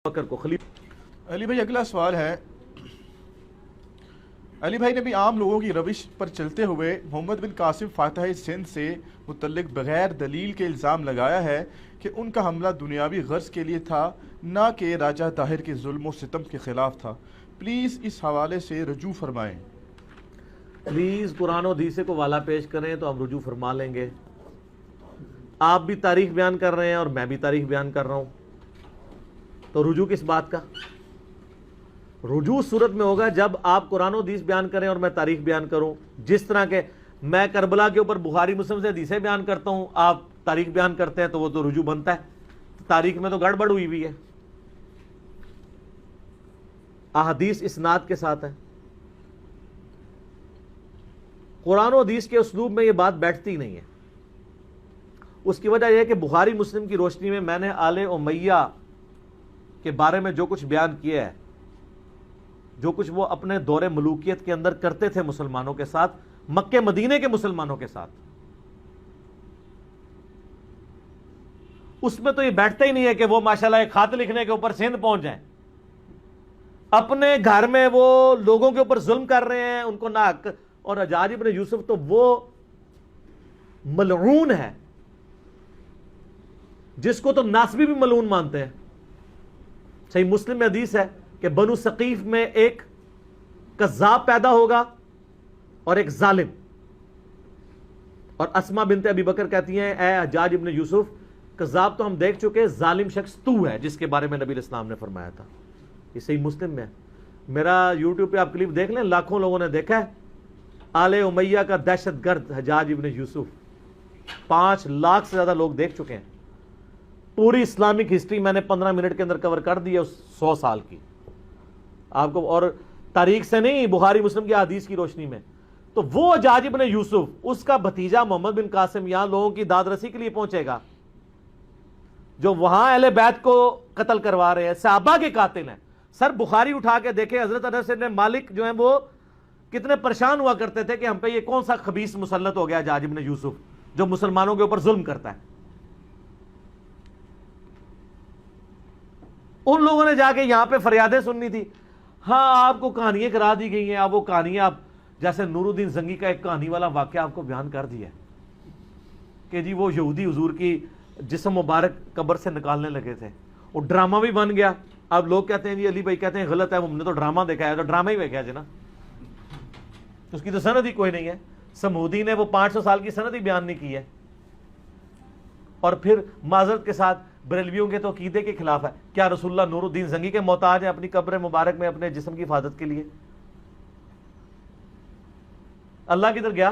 بکر کو خلیفہ۔ علی بھائی اگلا سوال ہے، علی بھائی نے بھی عام لوگوں کی روش پر چلتے ہوئے محمد بن قاسم فاتح سندھ سے متعلق بغیر دلیل کے الزام لگایا ہے کہ ان کا حملہ دنیاوی غرض کے لیے تھا، نہ کہ راجہ طاہر کے ظلم و ستم کے خلاف تھا۔ پلیز اس حوالے سے رجوع فرمائیں۔ پلیز قرآن و حدیث کو والا پیش کریں تو ہم رجوع فرما لیں گے۔ آپ بھی تاریخ بیان کر رہے ہیں اور میں بھی تاریخ بیان کر رہا ہوں، تو رجوع کس بات کا؟ رجوع صورت میں ہوگا جب آپ قرآن و حدیث بیان کریں اور میں تاریخ بیان کروں۔ جس طرح کہ میں کربلا کے اوپر بخاری مسلم سے حدیثیں بیان کرتا ہوں، آپ تاریخ بیان کرتے ہیں، تو وہ تو رجوع بنتا ہے۔ تاریخ میں تو گڑبڑ ہوئی ہوئی ہے، احادیث اسناد کے ساتھ ہے۔ قرآن و حدیث کے اسلوب میں یہ بات بیٹھتی نہیں ہے۔ اس کی وجہ یہ ہے کہ بخاری مسلم کی روشنی میں نے آل امیہ کے بارے میں جو کچھ بیان کیا ہے، جو کچھ وہ اپنے دور ملوکیت کے اندر کرتے تھے مسلمانوں کے ساتھ، مکے مدینے کے مسلمانوں کے ساتھ، اس میں تو یہ بیٹھتا ہی نہیں ہے کہ وہ ماشاءاللہ ایک خط لکھنے کے اوپر سندھ پہنچ جائیں۔ اپنے گھر میں وہ لوگوں کے اوپر ظلم کر رہے ہیں، ان کو ناحق۔ اور حجاج ابن یوسف تو وہ ملعون ہے جس کو تو ناصبی بھی ملعون مانتے ہیں۔ صحیح مسلم میں حدیث ہے کہ بنو ثقیف میں ایک کذاب پیدا ہوگا اور ایک ظالم، اور اسما بنت ابی بکر کہتی ہیں اے حجاج ابن یوسف، کذاب تو ہم دیکھ چکے، ظالم شخص تو ہے جس کے بارے میں نبی علیہ السلام نے فرمایا تھا۔ یہ صحیح مسلم میں ہے۔ میرا یوٹیوب پہ آپ کلپ دیکھ لیں، لاکھوں لوگوں نے دیکھا ہے۔ آل امیہ کا دہشت گرد حجاج ابن یوسف 5 لاکھ سے زیادہ لوگ دیکھ چکے ہیں۔ پوری اسلامک ہسٹری میں نے 15 منٹ کے اندر کور کر دی ہے، اس 100 سال کی آپ کو، اور تاریخ سے نہیں، بخاری مسلم کی حدیث کی روشنی میں۔ تو وہ حجاج ابن یوسف، اس کا بھتیجا محمد بن قاسم یہاں لوگوں کی داد رسی کے لیے پہنچے گا، جو وہاں اہل بیت کو قتل کروا رہے ہیں، صحابہ کے قاتل ہیں۔ سر بخاری اٹھا کے دیکھیں، حضرت انس بن مالک جو ہیں وہ کتنے پریشان ہوا کرتے تھے کہ ہم پہ یہ کون سا خبیث مسلط ہو گیا حجاج ابن یوسف جو مسلمانوں کے اوپر ظلم کرتا ہے۔ ان لوگوں نے جا کے یہاں پہ فریادیں سننی تھی۔ ہاں آپ کو کہانیاں کرا دی گئی ہیں، آپ وہ کہانیاں، آپ جیسے نور الدین زنگی کا ایک کہانی والا واقعہ آپ کو بیان کر دیا ہے کہ جی وہ یہودی حضور کی جسم مبارک قبر سے نکالنے لگے تھے، وہ ڈرامہ بھی بن گیا۔ اب لوگ کہتے ہیں جی علی بھائی کہتے ہیں غلط ہے، ہم نے تو ڈرامہ دیکھا ہے، تو ڈرامہ ہی دیکھا ہے نا، اس کی تو سند ہی کوئی نہیں ہے۔ سمودی نے وہ 500 سال کی سند ہی بیان نہیں کی ہے، اور پھر معذرت کے ساتھ بریلویوں کے تو عقیدے کے خلاف ہے۔ کیا رسول اللہ نور الدین زنگی کے محتاج ہیں اپنی قبر مبارک میں اپنے جسم کی حفاظت کے لیے؟ اللہ کدھر گیا؟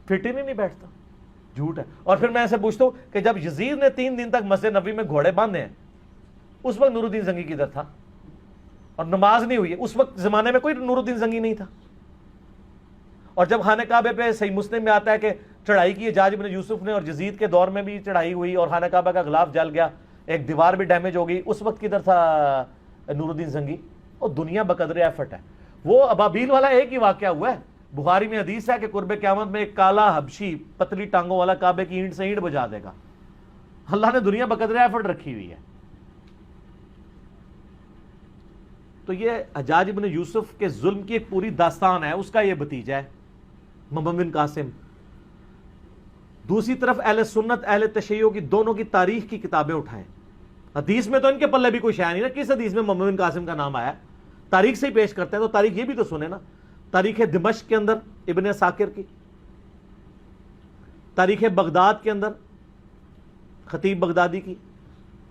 فٹ ہی نہیں بیٹھتا، جھوٹ ہے۔ اور پھر میں ایسے پوچھتا ہوں کہ جب یزید نے 3 دن تک مسجد نبوی میں گھوڑے باندھے ہیں، اس وقت نور الدین زنگی کدھر تھا؟ اور نماز نہیں ہوئی ہے، اس وقت زمانے میں کوئی نور الدین زنگی نہیں تھا۔ اور جب خانہ کعبے پہ صحیح مسلم میں آتا ہے کہ چڑھائی کی حجاج ابن یوسف نے، اور یزید کے دور میں بھی چڑھائی ہوئی اور خانہ کعبہ کا غلاف جل گیا، ایک دیوار بھی ڈیمیج ہو گئی، اس وقت کدھر تھا نور الدین زنگی؟ اور دنیا بقدر ایفٹ ہے۔ وہ ابابیل والا ایک ہی واقعہ ہوا ہے، بخاری میں حدیث ہے کہ قرب قیامت میں ایک کالا حبشی پتلی ٹانگوں والا کعبے کی اینٹ سے اینٹ بجا دے گا۔ اللہ نے دنیا بقدر ایفٹ رکھی ہوئی ہے۔ تو یہ حجاج ابن یوسف کے ظلم کی ایک پوری داستان ہے، اس کا یہ بھتیجا ہے محمد بن قاسم۔ دوسری طرف اہل سنت اہل تشیع کی دونوں کی تاریخ کی کتابیں اٹھائیں، حدیث میں تو ان کے پلے بھی کوئی شے نہیں نا، کس حدیث میں محمد بن قاسم کا نام آیا؟ تاریخ سے ہی پیش کرتے ہیں، تو تاریخ یہ بھی تو سنیں نا۔ تاریخ دمشق کے اندر ابن ساکر کی، تاریخ بغداد کے اندر خطیب بغدادی کی،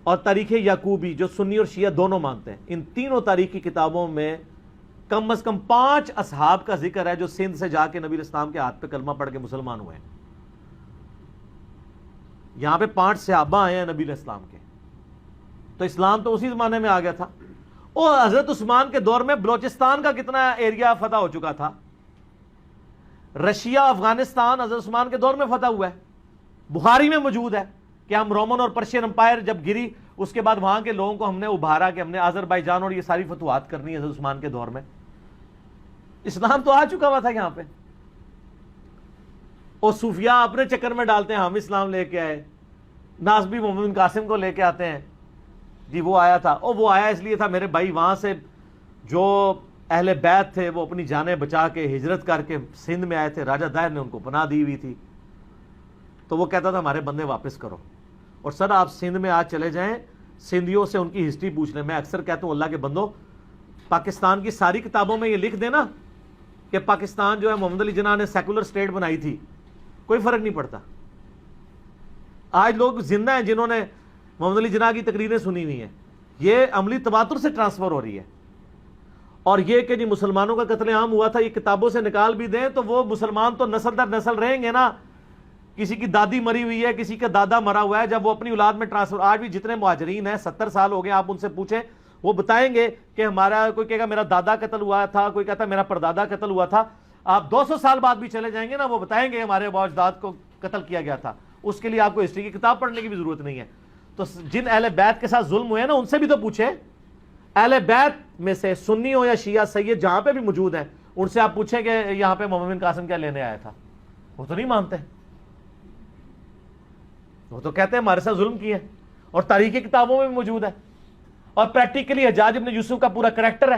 اور تاریخ یعقوبی جو سنی اور شیعہ دونوں مانتے ہیں، ان تینوں تاریخ کی کتابوں میں کم از کم 5 اصحاب کا ذکر ہے جو سندھ سے جا کے نبی علیہ السلام کے ہاتھ پہ کلمہ پڑھ کے مسلمان ہوئے ہیں۔ یہاں پہ 5 صحابہ آئے ہیں نبی علیہ السلام کے، تو اسلام تو اسی زمانے میں آ گیا تھا۔ اور حضرت عثمان کے دور میں بلوچستان کا کتنا ایریا فتح ہو چکا تھا، رشیا افغانستان حضرت عثمان کے دور میں فتح ہوا ہے۔ بخاری میں موجود ہے کہ ہم رومن اور پرشین امپائر جب گری، اس کے بعد وہاں کے لوگوں کو ہم نے ابھارا کہ ہم نے آذربائیجان اور یہ ساری فتوحات کرنی ہے حضرت عثمان کے دور میں۔ اسلام تو آ چکا ہوا تھا یہاں پہ، اور صوفیاء اپنے چکر میں ڈالتے ہیں ہم اسلام لے کے آئے۔ ناصبی محمد بن قاسم کو لے کے آتے ہیں، جی وہ آیا تھا، اور وہ آیا اس لیے تھا میرے بھائی وہاں سے جو اہل بیت تھے وہ اپنی جانیں بچا کے ہجرت کر کے سندھ میں آئے تھے، راجہ دائر نے ان کو پناہ دی ہوئی تھی، تو وہ کہتا تھا ہمارے بندے واپس کرو، اور سر آپ سندھ میں آج چلے جائیں، سندھیوں سے ان کی ہسٹری پوچھ لیں۔ میں اکثر کہتا ہوں اللہ کے بندو، پاکستان کی ساری کتابوں میں یہ لکھ دینا کہ پاکستان جو ہے محمد علی جناح نے سیکولر سٹیٹ بنائی تھی، کوئی فرق نہیں پڑتا۔ آج لوگ زندہ ہیں جنہوں نے محمد علی جناح کی تقریریں سنی ہوئی ہیں، یہ عملی تواتر سے ٹرانسفر ہو رہی ہے۔ اور یہ کہ جی مسلمانوں کا قتل عام ہوا تھا، یہ کتابوں سے نکال بھی دیں تو وہ مسلمان تو نسل در نسل رہیں گے نا۔ کسی کی دادی مری ہوئی ہے، کسی کا دادا مرا ہوا ہے، جب وہ اپنی اولاد میں ٹرانسفر، آج بھی جتنے مہاجرین ہیں 70 سال ہو گئے، آپ ان سے پوچھیں وہ بتائیں گے کہ ہمارا، کوئی کہے گا میرا دادا قتل ہوا تھا، کوئی کہتا ہے میرا پردادا قتل ہوا تھا۔ آپ 200 سال بعد بھی چلے جائیں گے نا، وہ بتائیں گے ہمارے اجداد کو قتل کیا گیا تھا۔ اس کے لیے آپ کو ہسٹری کی کتاب پڑھنے کی بھی ضرورت نہیں ہے۔ تو جن اہل بیت کے ساتھ ظلم ہوئے ہیں نا، ان سے بھی تو پوچھیں، اہل بیت میں سے سنی ہو یا شیعہ سید جہاں پہ بھی موجود ہیں، ان سے آپ پوچھیں کہ یہاں پہ محمد بن قاسم کیا لینے آیا تھا، وہ تو نہیں مانتے، وہ تو کہتے ہیں ہمارے ساتھ ظلم کیا ہے، اور تاریخی کتابوں میں بھی موجود ہے، اور پریکٹیکلی حجاج ابن یوسف کا پورا کریکٹر ہے۔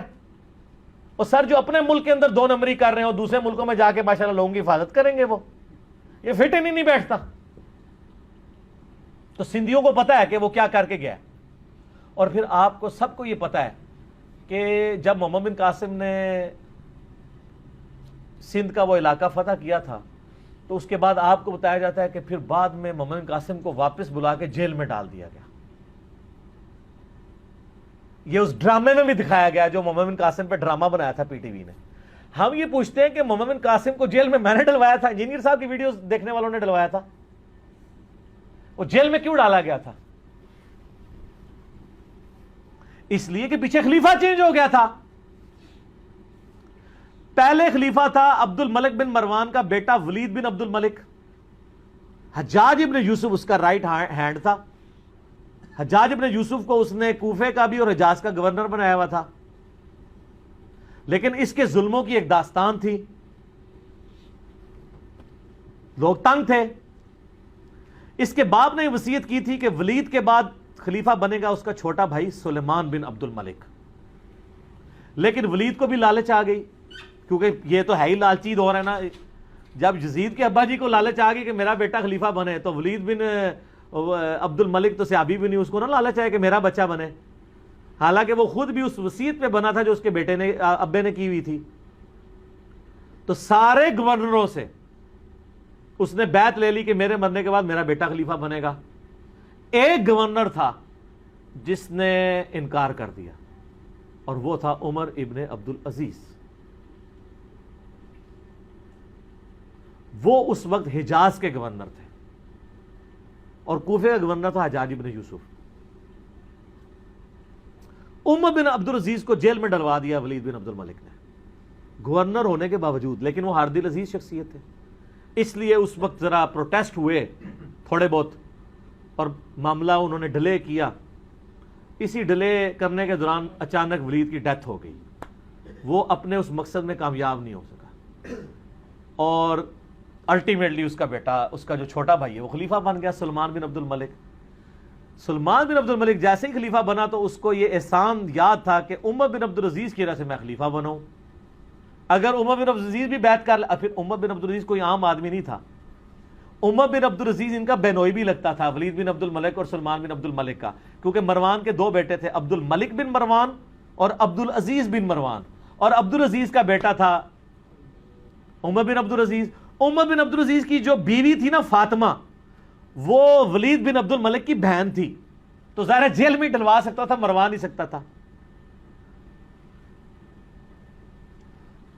اور سر جو اپنے ملک کے اندر 2 نمبری کر رہے ہیں اور دوسرے ملکوں میں جا کے ماشاءاللہ لوگوں کی حفاظت کریں گے، وہ یہ فٹ ہی نہیں بیٹھتا۔ تو سندھیوں کو پتا ہے کہ وہ کیا کر کے گیا ہے۔ اور پھر آپ کو سب کو یہ پتا ہے کہ جب محمد بن قاسم نے سندھ کا وہ علاقہ فتح کیا تھا، تو اس کے بعد آپ کو بتایا جاتا ہے کہ پھر بعد میں محمد بن قاسم کو واپس بلا کے جیل میں ڈال دیا گیا۔ یہ اس ڈرامے میں بھی دکھایا گیا جو محمد بن قاسم پہ ڈرامہ بنایا تھا پی ٹی وی نے۔ ہم یہ پوچھتے ہیں کہ محمد بن قاسم کو جیل میں نے ڈلوایا تھا، انجینئر صاحب کی ویڈیوز دیکھنے والوں نے ڈلوایا تھا، وہ جیل میں کیوں ڈالا گیا تھا؟ اس لیے کہ پیچھے خلیفہ چینج ہو گیا تھا۔ پہلے خلیفہ تھا عبد الملک بن مروان کا بیٹا ولید بن عبد الملک، حجاج ابن یوسف اس کا رائٹ ہینڈ تھا۔ حجاج ابن یوسف کو اس نے کوفے کا بھی اور حجاز کا گورنر بنایا ہوا تھا، لیکن اس کے ظلموں کی ایک داستان تھی، لوگ تنگ تھے۔ اس کے باپ نے وصیت کی تھی کہ ولید کے بعد خلیفہ بنے گا اس کا چھوٹا بھائی سلیمان بن عبد الملک، لیکن ولید کو بھی لالچ آ گئی، کیونکہ یہ تو ہے ہی لالچی دور ہے نا۔ جب یزید کے ابا جی کو لالچ آ گئی کہ میرا بیٹا خلیفہ بنے، تو ولید بن عبد الملک تو صحابی بھی نہیں، اس کو نہ لالچ آئے کہ میرا بچہ بنے، حالانکہ وہ خود بھی اس وصیت پہ بنا تھا جو اس کے بیٹے نے، ابے نے کی ہوئی تھی۔ تو سارے گورنروں سے اس نے بیعت لے لی کہ میرے مرنے کے بعد میرا بیٹا خلیفہ بنے گا۔ ایک گورنر تھا جس نے انکار کر دیا، اور وہ تھا عمر ابن عبد العزیز۔ وہ اس وقت حجاز کے گورنر تھے، اور کوفے کا گورنر تھا حجاج ابن یوسف۔ عمر بن عبد العزیز کو جیل میں ڈلوا دیا ولید بن عبد الملک نے، گورنر ہونے کے باوجود، لیکن وہ ہار دل عزیز شخصیت تھے، اس لیے اس وقت ذرا پروٹیسٹ ہوئے تھوڑے بہت، اور معاملہ انہوں نے ڈیلے کیا۔ اسی ڈیلے کرنے کے دوران اچانک ولید کی ڈیتھ ہو گئی، وہ اپنے اس مقصد میں کامیاب نہیں ہو سکا، اور الٹیمیٹلی اس کا بیٹا، اس کا جو چھوٹا بھائی ہے وہ خلیفہ بن گیا، سلمان بن عبد الملک۔ سلمان بن عبد الملک جیسے ہی خلیفہ بنا تو اس کو یہ احسان یاد تھا کہ عمر بن عبد العزیز کی وجہ سے میں خلیفہ بناؤں۔ اگر عمر بن عبد العزیز بھی بیعت کر لے، پھر عمر بن عبد العزیز کوئی عام آدمی نہیں تھا، عمر بن عبد العزیز ان کا بینوئی بھی لگتا تھا، ولید بن عبد الملک اور سلمان بن عبد الملک کا، کیونکہ مروان کے 2 بیٹے تھے، عبد الملک بن مروان اور عبد العزیز بن مروان، اور عبد العزیز کا بیٹا تھا عمر بن عبد العزیز۔ عمر بن عبد العزیز کی جو بیوی تھی نا فاطمہ، وہ ولید بن عبد الملک کی بہن تھی، تو ظاہر جیل میں ڈلوا سکتا تھا، مروا نہیں سکتا تھا۔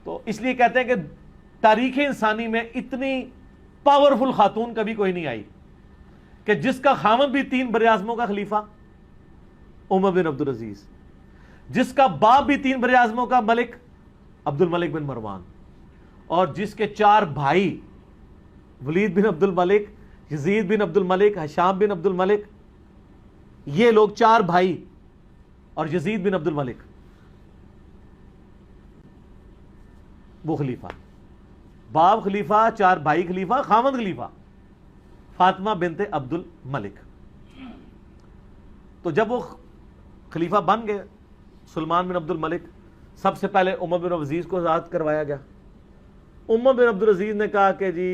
تو اس لیے کہتے ہیں کہ تاریخ انسانی میں اتنی پاورفل خاتون کبھی کوئی نہیں آئی کہ جس کا خامد بھی 3 براعظموں کا خلیفہ عمر بن عبد العزیز، جس کا باپ بھی 3 براعظموں کا ملک عبد الملک بن مروان، اور جس کے 4 بھائی ولید بن عبد الملک، یزید بن عبد الملک، ہشام بن عبد الملک، یہ لوگ 4 بھائی، اور یزید بن عبد الملک وہ خلیفہ، باپ خلیفہ، 4 بھائی خلیفہ، خامد خلیفہ، فاطمہ بنت عبد الملک۔ تو جب وہ خلیفہ بن گئے سلمان بن عبد الملک، سب سے پہلے عمر بن عبدالعزیز کو آزاد کروایا گیا. عمر بن عبدالعزیز نے کہا کہ جی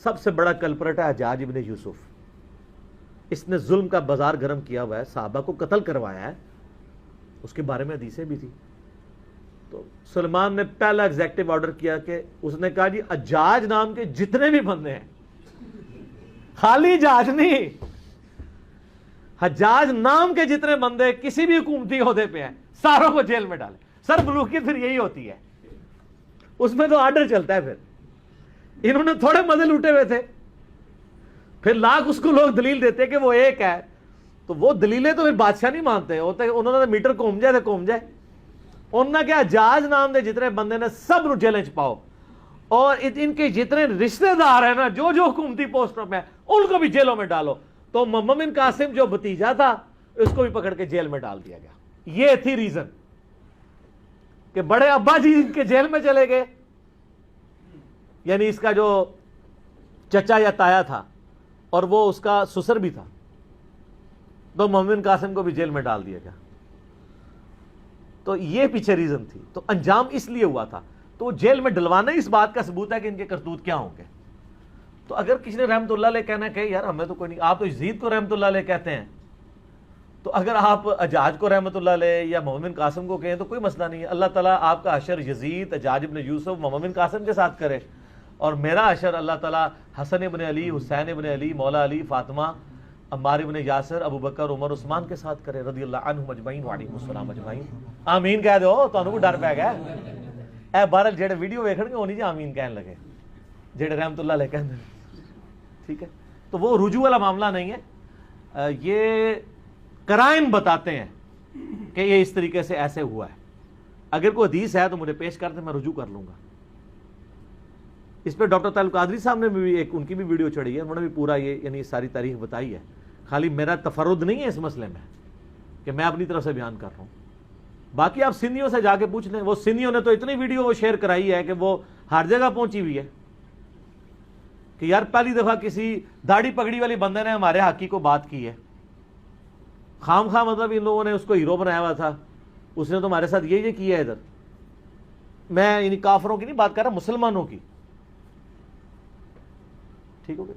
سب سے بڑا کلپرٹ ہے حجاج ابن یوسف، اس نے ظلم کا بازار گرم کیا ہوا ہے، صحابہ کو قتل کروایا ہے، اس کے بارے میں حدیثیں بھی تھی. تو سلمان نے پہلا ایگزیکٹو آرڈر کیا کہ اس نے کہا جی حجاج نام کے جتنے بھی بندے ہیں، خالی حجاج نہیں، حجاج نام کے جتنے بندے کسی بھی حکومتی عہدے پہ ہیں ساروں کو جیل میں ڈالے. سر ملوکیت پھر یہی ہوتی ہے، اس میں تو آرڈر چلتا ہے. پھر انہوں نے تھوڑے مزے لوٹے ہوئے تھے، پھر لاکھ اس کو لوگ دلیل دیتے کہ وہ ایک ہے، تو وہ دلیلیں تو پھر بادشاہ نہیں مانتے ہوتے، انہوں نے میٹر کوم جائے تو کوم جائے. انہوں نے کیا حجاج نام دے جتنے بندے نے سب نو جیلیں چ پاؤ، اور ان کے جتنے رشتہ دار ہیں نا جو حکومتی پوسٹوں پہ ہیں ان کو بھی جیلوں میں ڈالو. تو محمد بن قاسم جو بھتیجا تھا اس کو بھی پکڑ کے جیل میں ڈال دیا گیا. یہ تھی ریزن کہ بڑے ابا جی ان کے جیل میں چلے گئے، یعنی اس کا جو چچا یا تایا تھا اور وہ اس کا سسر بھی تھا، تو محمد بن قاسم کو بھی جیل میں ڈال دیا گیا. تو یہ پیچھے ریزن تھی. تو انجام اس لیے ہوا تھا. تو جیل میں ڈلوانا اس بات کا ثبوت ہے کہ ان کے کرتوت کیا ہوں گے. تو اگر کسی نے رحمت اللہ علیہ کہنا کہ یار ہمیں تو کوئی نہیں، آپ تو یزید کو رحمت اللہ علیہ کہتے ہیں، تو اگر آپ حجاج کو رحمت اللہ علیہ یا محمد بن قاسم کو کہیں تو کوئی مسئلہ نہیں ہے. اللہ تعالیٰ آپ کا حشر یزید، حجاج ابن یوسف، محمد بن قاسم کے ساتھ کرے، اور میرا حشر اللہ تعالیٰ حسن ابن علی، حسین ابن علی، مولا علی، فاطمہ، عمار ابن یاسر، ابو بکر، عمر، عثمان کے ساتھ کرے رضی اللہ عنہم اجمعین وعلیہم السلام اجمعین. آمین کہہ دو، تانوں کو ڈر پہ گیا اے بہرحال جڑے ویڈیو ویکھن گے وہ نہیں جی آمین کہن لگے، جڑے رحمت اللہ علیہ کہندے. ٹھیک ہے، تو وہ رجوع والا معاملہ نہیں ہے، یہ قرائن بتاتے ہیں کہ یہ اس طریقے سے ایسے ہوا ہے. اگر کوئی حدیث ہے تو مجھے پیش کر دیں، میں رجوع کر لوں گا. اس پہ ڈاکٹر طالب قادری صاحب نے بھی ایک ان کی بھی ویڈیو چڑھی ہے، انہوں نے بھی پورا یہ یعنی ساری تاریخ بتائی ہے. خالی میرا تفرد نہیں ہے اس مسئلے میں کہ میں اپنی طرف سے بیان کر رہا ہوں. باقی آپ سندھیوں سے جا کے پوچھ لیں، وہ سندھیوں نے تو اتنی ویڈیو شیئر کرائی ہے کہ وہ ہر جگہ پہنچی ہوئی ہے کہ یار پہلی دفعہ کسی داڑھی پگڑی والی بندے نے ہمارے حقی کو بات کی ہے. خام خواہ مطلب ان لوگوں نے اس کو ہیرو بنایا ہوا تھا، اس نے تو ہمارے ساتھ یہ کیا ہے. ادھر میں یعنی کافروں کی نہیں بات کر رہا، مسلمانوں کی. ٹھیک ہو گیا.